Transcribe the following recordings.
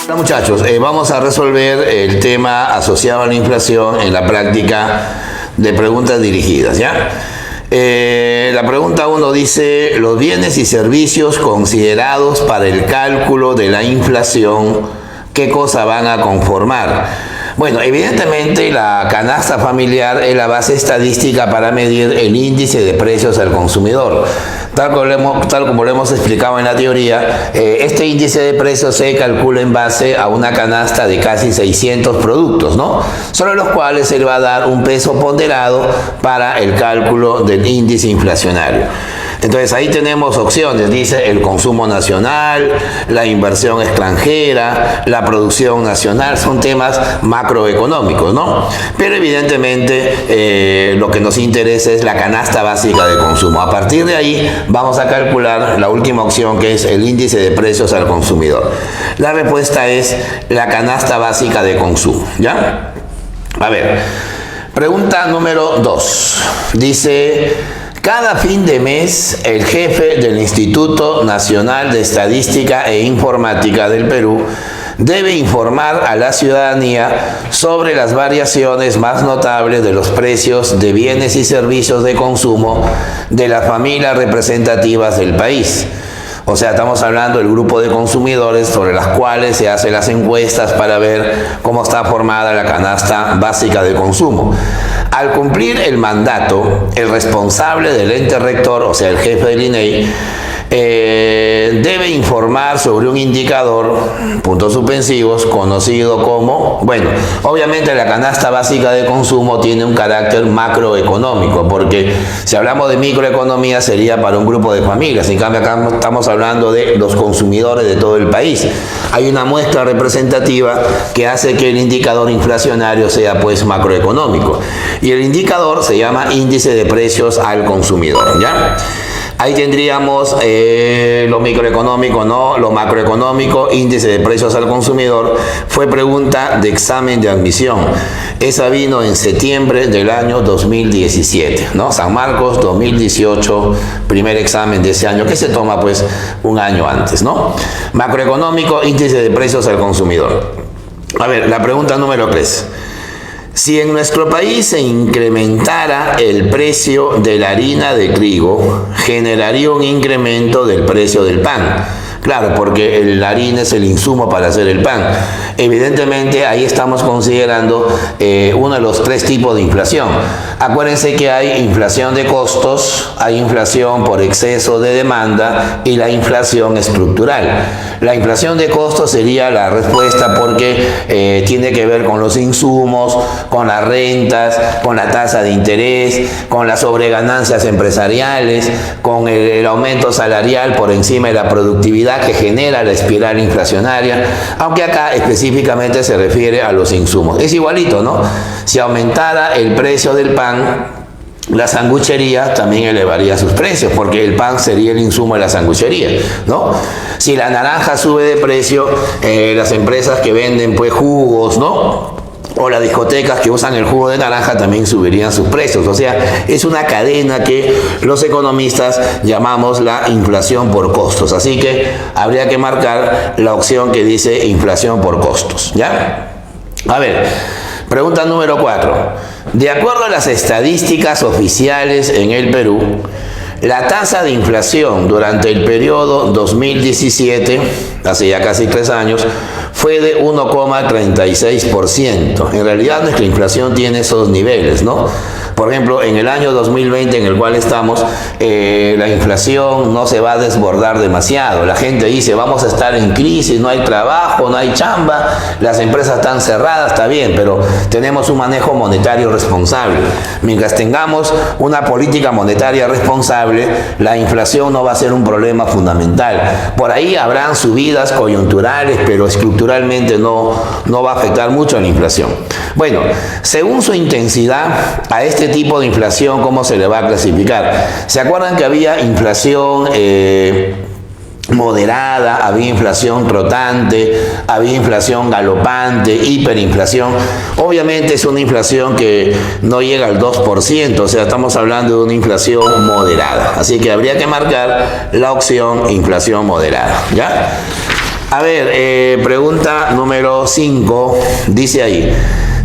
Hola muchachos, vamos a resolver el tema asociado a la inflación en la práctica de preguntas dirigidas, ¿ya? La pregunta 1 dice, los bienes y servicios considerados para el cálculo de la inflación, ¿qué cosa van a conformar? Bueno, evidentemente la canasta familiar es la base estadística para medir el índice de precios al consumidor. Tal como lo hemos explicado en la teoría, este índice de precios se calcula en base a una canasta de casi 600 productos, ¿no? Sobre los cuales se le va a dar un peso ponderado para el cálculo del índice inflacionario. Entonces ahí tenemos opciones, dice el consumo nacional, la inversión extranjera, la producción nacional, son temas macroeconómicos, ¿no? Pero evidentemente lo que nos interesa es la canasta básica de consumo. A partir de ahí vamos a calcular la última opción, que es el índice de precios al consumidor. La respuesta es la canasta básica de consumo, ¿ya? A ver, pregunta número 2. Dice, cada fin de mes, el jefe del Instituto Nacional de Estadística e Informática del Perú debe informar a la ciudadanía sobre las variaciones más notables de los precios de bienes y servicios de consumo de las familias representativas del país. O sea, estamos hablando del grupo de consumidores sobre las cuales se hacen las encuestas para ver cómo está formada la canasta básica de consumo. Al cumplir el mandato, el responsable del ente rector, o sea, el jefe del INEI, debe informar sobre un indicador, puntos suspensivos, conocido como, bueno, obviamente la canasta básica de consumo tiene un carácter macroeconómico, porque si hablamos de microeconomía sería para un grupo de familias, en cambio acá estamos hablando de los consumidores de todo el país. Hay una muestra representativa que hace que el indicador inflacionario sea pues macroeconómico, y el indicador se llama índice de precios al consumidor, ¿ya? Ahí tendríamos lo microeconómico, ¿no? Lo macroeconómico, índice de precios al consumidor, fue pregunta de examen de admisión. Esa vino en septiembre del año 2017, ¿no? San Marcos 2018, primer examen de ese año, que se toma pues un año antes, ¿no? Macroeconómico, índice de precios al consumidor. A ver, la pregunta número 3. Si en nuestro país se incrementara el precio de la harina de trigo, generaría un incremento del precio del pan. Claro, porque la harina es el insumo para hacer el pan. Evidentemente, ahí estamos considerando uno de los 3 tipos de inflación. Acuérdense que hay inflación de costos, hay inflación por exceso de demanda y la inflación estructural. La inflación de costos sería la respuesta porque tiene que ver con los insumos, con las rentas, con la tasa de interés, con las sobreganancias empresariales, con el aumento salarial por encima de la productividad que genera la espiral inflacionaria, aunque acá específicamente se refiere a los insumos. Es igualito, ¿no? Si aumentara el precio del pan, la sanguchería también elevaría sus precios, porque el pan sería el insumo de la sanguchería, ¿no? Si la naranja sube de precio, las empresas que venden pues jugos, ¿no?, o las discotecas que usan el jugo de naranja también subirían sus precios. O sea, es una cadena que los economistas llamamos la inflación por costos. Así que habría que marcar la opción que dice inflación por costos, ¿ya? A ver, pregunta número 4. De acuerdo a las estadísticas oficiales en el Perú, la tasa de inflación durante el periodo 2017, hace ya casi 3 años, fue de 1,36%. En realidad nuestra inflación tiene esos niveles, ¿no? Por ejemplo, en el año 2020 en el cual estamos, la inflación no se va a desbordar demasiado. La gente dice, vamos a estar en crisis, no hay trabajo, no hay chamba, las empresas están cerradas, está bien, pero tenemos un manejo monetario responsable. Mientras tengamos una política monetaria responsable, la inflación no va a ser un problema fundamental. Por ahí habrán subidas coyunturales, pero estructuralmente no va a afectar mucho a la inflación. Bueno, según su intensidad, a este tipo de inflación, ¿cómo se le va a clasificar? ¿Se acuerdan que había inflación moderada, había inflación trotante, había inflación galopante, hiperinflación? Obviamente es una inflación que no llega al 2%, o sea, estamos hablando de una inflación moderada. Así que habría que marcar la opción inflación moderada, ¿ya? A ver, pregunta número 5, dice ahí.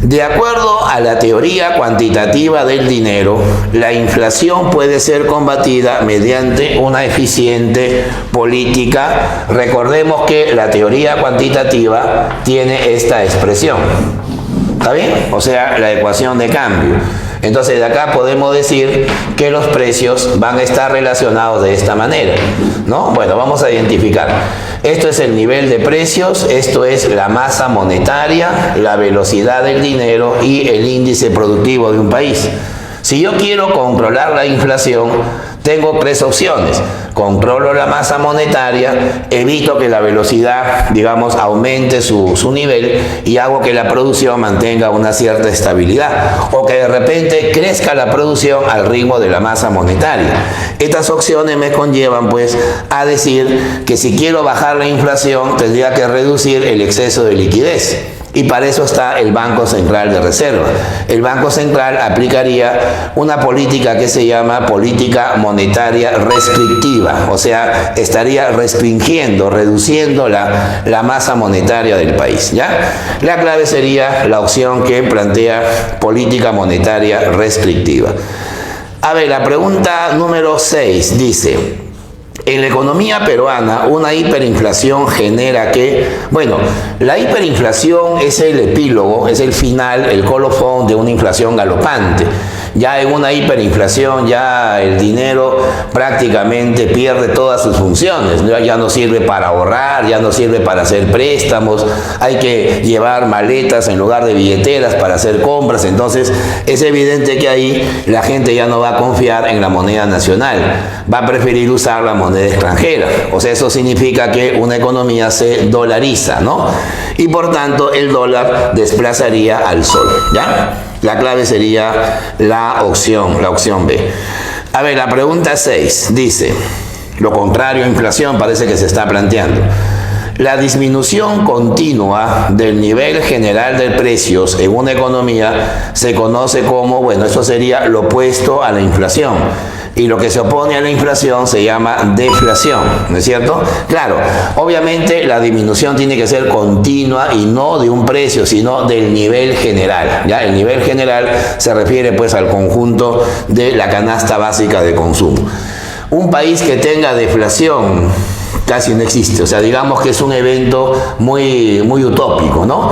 De acuerdo a la teoría cuantitativa del dinero, la inflación puede ser combatida mediante una eficiente política. Recordemos que la teoría cuantitativa tiene esta expresión. ¿Está bien? O sea, la ecuación de cambio. Entonces, de acá podemos decir que los precios van a estar relacionados de esta manera, ¿no? Bueno, vamos a identificar. Esto es el nivel de precios, esto es la masa monetaria, la velocidad del dinero y el índice productivo de un país. Si yo quiero controlar la inflación, tengo tres opciones. Controlo la masa monetaria, evito que la velocidad, digamos, aumente su nivel y hago que la producción mantenga una cierta estabilidad o que de repente crezca la producción al ritmo de la masa monetaria. Estas opciones me conllevan pues a decir que si quiero bajar la inflación tendría que reducir el exceso de liquidez. Y para eso está el Banco Central de Reserva. El Banco Central aplicaría una política que se llama política monetaria restrictiva, o sea, estaría restringiendo, reduciendo la masa monetaria del país, ¿ya? La clave sería la opción que plantea política monetaria restrictiva. A ver, la pregunta número 6 dice: en la economía peruana, una hiperinflación genera que, bueno, la hiperinflación es el epílogo, es el final, el colofón de una inflación galopante. Ya en una hiperinflación, ya el dinero prácticamente pierde todas sus funciones. Ya no sirve para ahorrar, ya no sirve para hacer préstamos, hay que llevar maletas en lugar de billeteras para hacer compras. Entonces, es evidente que ahí la gente ya no va a confiar en la moneda nacional, va a preferir usar la moneda extranjera. O sea, eso significa que una economía se dolariza, ¿no? Y por tanto, el dólar desplazaría al sol, ¿ya? La clave sería la opción B. A ver, la pregunta 6 dice, lo contrario a inflación parece que se está planteando. La disminución continua del nivel general de precios en una economía se conoce como, bueno, eso sería lo opuesto a la inflación. Y lo que se opone a la inflación se llama deflación, ¿no es cierto? Claro, obviamente la disminución tiene que ser continua y no de un precio, sino del nivel general, ¿ya? El nivel general se refiere pues al conjunto de la canasta básica de consumo. Un país que tenga deflación casi no existe, o sea, digamos que es un evento muy utópico, ¿no?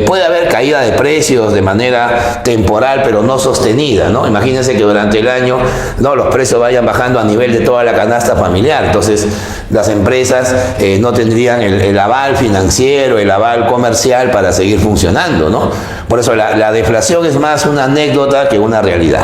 Puede haber caída de precios de manera temporal, pero no sostenida, ¿no? Imagínense que durante el año, ¿no?, los precios vayan bajando a nivel de toda la canasta familiar, entonces las empresas no tendrían el aval financiero, el aval comercial para seguir funcionando, ¿no? Por eso la deflación es más una anécdota que una realidad.